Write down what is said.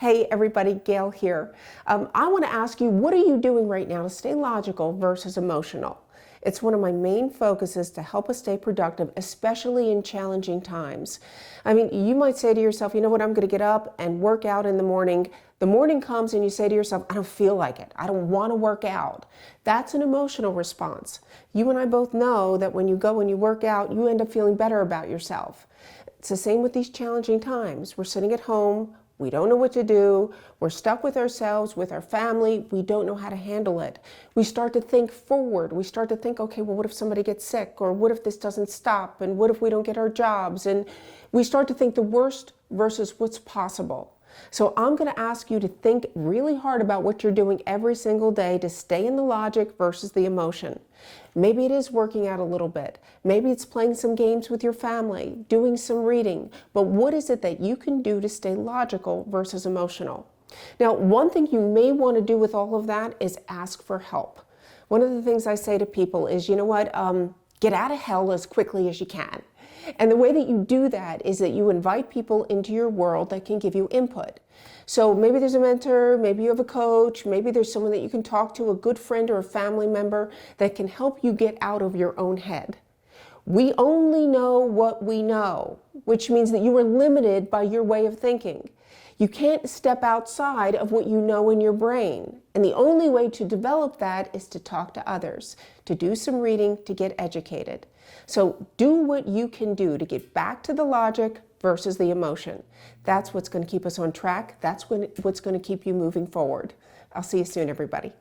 Hey everybody, Gail here. I want to ask you, what are you doing right now to stay logical versus emotional? It's one of my main focuses to help us stay productive, especially in challenging times. I mean, you might say to yourself, you know what, I'm going to get up and work out in the morning. The morning comes and you say to yourself, I don't feel like it. I don't want to work out. That's an emotional response. You and I both know that when you go and you work out, you end up feeling better about yourself. It's the same with these challenging times. We're sitting at home. We don't know what to do. We're stuck with ourselves, with our family. We don't know how to handle it. We start to think forward. We start to think, okay, well, what if somebody gets sick? Or what if this doesn't stop? And what if we don't get our jobs? And we start to think the worst versus what's possible. So I'm going to ask you to think really hard about what you're doing every single day to stay in the logic versus the emotion. Maybe it is working out a little bit. Maybe it's playing some games with your family, doing some reading. But what is it that you can do to stay logical versus emotional? Now, one thing you may want to do with all of that is ask for help. One of the things I say to people is, you know what, get out of hell as quickly as you can. And the way that you do that is that you invite people into your world that can give you input. So maybe there's a mentor, maybe you have a coach, maybe there's someone that you can talk to, a good friend or a family member that can help you get out of your own head. We only know what we know, which means that you are limited by your way of thinking. You can't step outside of what you know in your brain. And the only way to develop that is to talk to others, to do some reading, to get educated. So do what you can do to get back to the logic versus the emotion. That's what's going to keep us on track. That's what's going to keep you moving forward. I'll see you soon, everybody.